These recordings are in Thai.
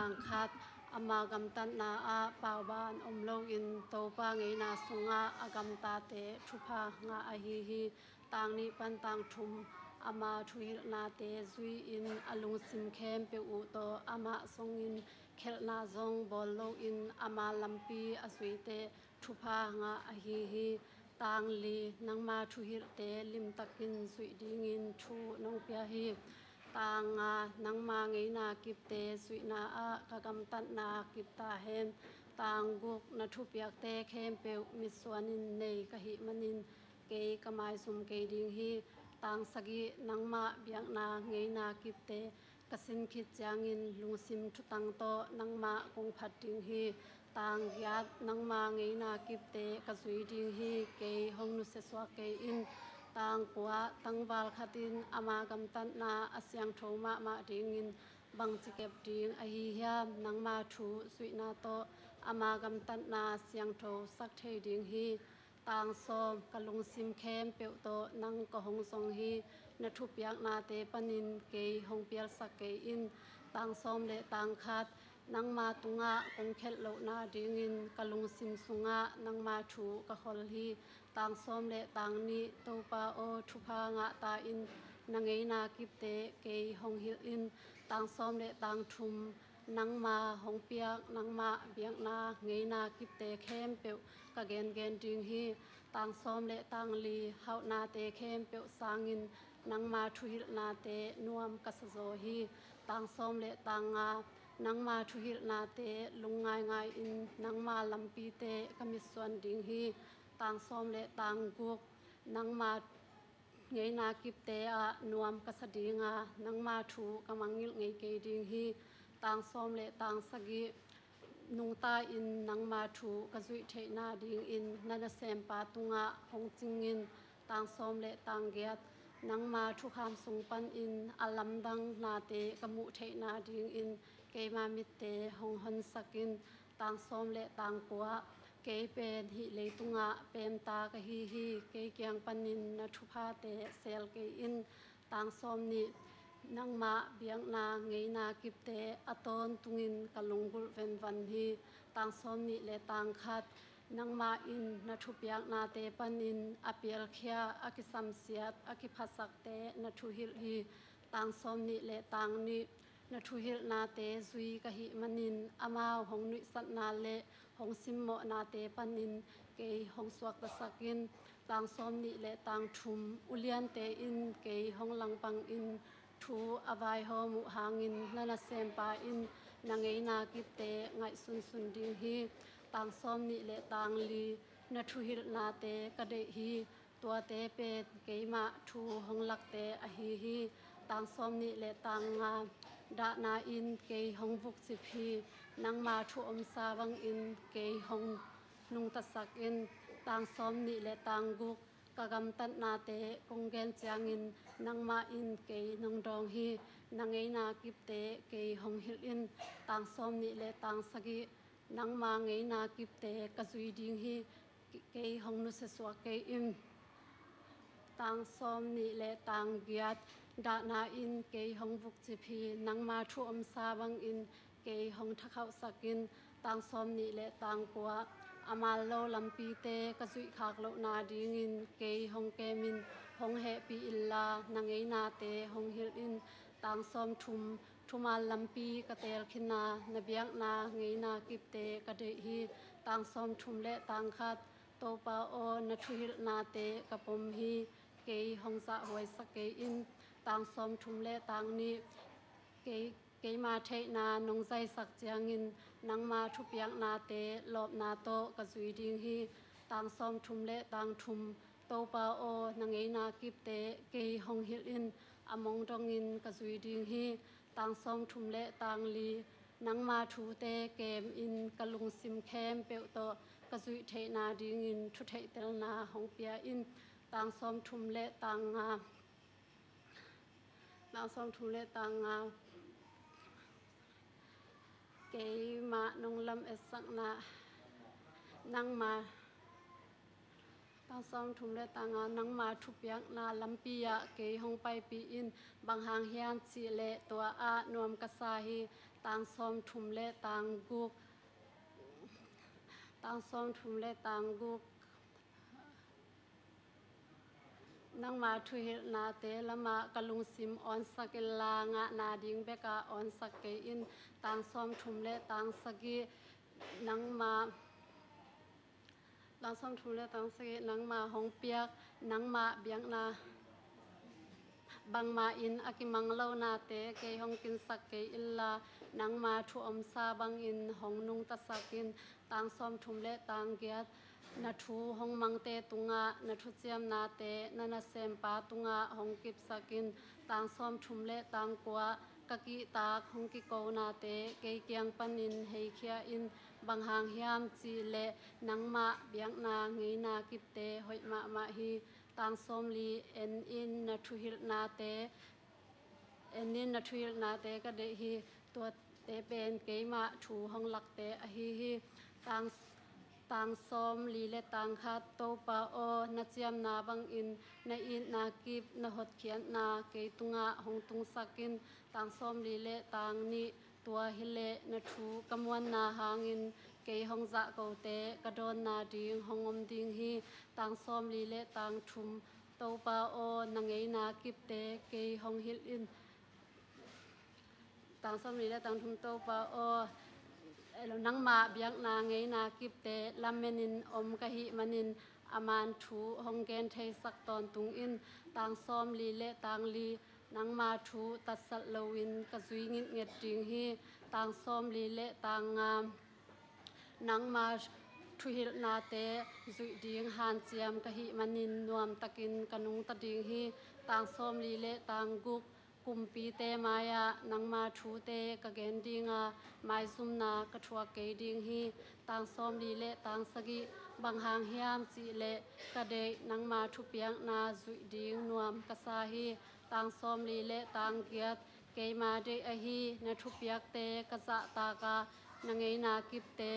างคัดอมากำตันนาอาปาวบานอมโลอินโตปาไงนาสุงาอากำตาเตทุพางาอหิหิต่างนี้ปันต่างทุมอามาทุยนาเตซุยอินอลุงซิมเข้มเปอุโตอามาทรงอินเคลนาซงบอลโลอินอามาลัมปีอสุยเตทุพางาอหิหิต่างลีนังมาทุหิเตลิมตักินสุยดิงินทูนงเปียหิต่างนังมาไงนากิบเตสุยนาอากะกำตันนากิบตาเฮมต่างกุกนทุเปียกเตเข้มเปวมิสวนินเนกะหิมนินเกยกะมายสุมเกยดิงหิต่างสกินังมาเบียงนาไงนากิบเตกะสินคิดจางอินลุงซิมทุตังโตนังมากงผัดดิงหิต่างญาตินังมาไงนากิบเตกะสุยดิงหิเกยหงนุเสสวะเกยอินต่างกัวตังวาลคตินอามากำตันนาอเสียงโทมาดิงอินบังจิเก็บดิงอหิยามนังมาทูสุยนาโตอามากำตันนาเสียงโทสักเทดิงหิต่างซอมกะลุงซิมเข้มเปียวโตนังกะหงทรงหินทุเปียกนาเตปนินเกยหงเปียลสักเกยอินต่างซอมเลต่างคัดนังมาตุงะคงเคลโลนาดิงอินกะลุงซิมสุงะนังมาทูกะขอลหิต่างซอมเลต่างนี้โตปาโอทุพางะตาอินนังเอนากิบเตเกยหงฮิลอินต่างซอมเลต่างทุมนังมาหงเปียกนังมาเบียงนาเงยนากิบเตเข้มเปียวกะเกนดิงหิต่างซอมเลต่างลีเฮานาเตเข้มเปียวสางินนังมาทุหิลนาเตนวมกะสะโซหิต่างซอมเลต่างนังมาทุหิลนาเตลุงงายอินนังมาลัมปีเตกะมิสวนดิงหิต่างซอมเลต่างกุกนังมาเงยนากิบเตนวมกะสะดิงนังมาทูกะมังงิลเงยเกดิงหิต่างซอมเลต่างสกินุงตาอินนังมาทูกะจุยเทนาดิงอินนันเซมปาตุงะหงจิงอินต่างซอมเลต่างเกียดนังมาทุคามสุงปันอินอลัมดังนาเตกะมุเทนาดิงอินเกมามิเตหงหันสกินต่างซอมเลต่างกัวเกเป็นหิเลตุงะเปมตากะหิเกเกียงปันินนทุพาเตเซลเกอินต่างซอมนินังมาเบียงนาเงยนากิบเตอตอนตุงินกะลงบุลเวนวันฮีต่างซอมนิเลต่างคัดนังมาอินนทุเปียกนาเตปันินอเปียลเคียอกิสัมเสียดอกิภัสสักเตนทุหิลฮีต่างซอมนิเลต่างนินทุหิลนาเตซุยกะหิมนินอมาหงนุสัตนาเลหงซิมโมนาเตปันินเกยหงสวกตะสักินต่างซอมนิเลต่างทุมอุเลียนเตอินเกยหงลังปังอินทูอวายโฮมุหางินนันเซมปาอินนังเอนากิเตไงสุนดิงฮีต่างซอมนิเลต่างลีนทุหิลนาเตกะเดฮีตัวเตเปเกยมาทูหงลักเตอหิฮีต่างซอมนิเลต่างดานาอินเกยหงบุกสิพีนังมาทูอมซาวังอินเกยหงนุงตะสักอินต่างซอมนิเลต่างกุกกะกำตันนาเตกงเกนจางอินนังมาอินเกยนงดองฮีนังเอนากิบเตเกยหงฮิลอินต่างซอมนิเลต่างสกินังมาเงยนากิบเตกะจุยดิงฮีเกยหงนุเสสวะเกยอิมต่างซอมนิเลต่างเกียดดานาอินเกยหงบุกจิพีนังมาทุอมซาบังอินเกยหงทะเข้าสกินต่างซอมนิเลต่างกัวอามาโลลัมปีเตกะจุยขากโลนาดิงินเกยหงเกมินหงเฮปีอิลลานังเอนาเตหงฮิลอินต่างซอมทุมาลัมปีกะเตลขินานเบียงนาเงยนากิบเตกะเดฮีต่างซอมทุมและต่างคัดโตปาโอนทุหิลนาเตกะปมฮีเกยหงสะหวยสะเกยอินต่างซอมทุมและต่างนี้เกยมาเทนานงใจสักเจียงินนังมาทุเปียงนาเตลอบนาโตกะจุยดิงฮีต่างซอมทุมและต่างทุมโตปาโอนังเอนากิบเตเกยหงฮิลอินอมงดองอินกะจุยดิงฮีต่างซอมทุมและต่างลีนังมาทูเตเกมอินกะลุงซิมแคมเปวโตกะจุยเทนาดิงอินทุเทเตลนาหงเปียอินต่างซอมทุมและต่างซอมทุมและต่างเกยมานงลำเอสักนานังมา tang som thum le tang nang ma thu piak na lampi ya ke hong pai pi in bang hang hian chi le to a nuam ka sa hi tang som thum le tang guk tang som thum le tang guk nang ma thu hil na te lama kalung sim on sakil la nga na ding beka on sak ke in tang som thum le tang sagi nang ma tang som thum le tang sagi nang ma hong piak nang ma biang na bang ma in akimang lo na te ke hong kin sak ke illa nang ma thu om sa bang in hong nung ta sakin tang som thum le tang giat na thu hong mang te tunga na thu chiam na te na na sem pa tunga hong kip sakin tang som thum le tang kwa kaki ta hong ki ko na te ke kyang panin hei khia in bang hang hiam chi le nang ma biang na ngei na kip te hoi ma hi tang som li en in na thu hil na te en in na thu hil na te ka de hi to te pen ke ma thu hong lak te a hi tang som li le tang khat to pa o na chiam na bang in na kip na hot khian na ke tunga hong tung sakin tang som li le tang ni tua hile na thu kamwan na hangin ke hong za ko te ka don na ding hong om ding hi tang som li le tang thum to pa o na ngei na kip te ke hong hil in tang som li le tang thum to pa o lo nang ma biang na ngei na kip te lamenin om ka hi manin aman thu hong gen thei sak ton tung in tang som li le tang li nang ma thu tasal lowin ka zui ngit nget ting hi tang som li le tang nang ma thu hil na te zui ding han chiam ka hi manin nuam takin kanung ta ding hi tang som li le tang guk kumpi te maya nang ma thu te ka gen dinga mai zum na ka thua ke ding hi tang som li le tang sagi bang hang hiam chi le ka de nang ma thu piang na zui ding nuam ka sa hi tang som li le tang giat ke ma de a hi na thu piak te ka za ta ka na ngei na kip te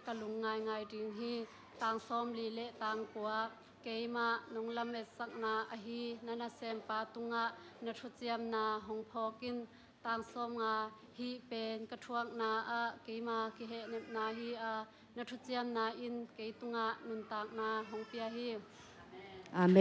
ka lung ngai ding hi tang som li le tang kwa keima nonglam e sakna a hi nana sem pa tunga na thu chiam na hong phokin tang som nga hi pen ka thuak na a keima ki he nep na hi a na thu chiam na in ke tunga nun tak na hong pia hi Amen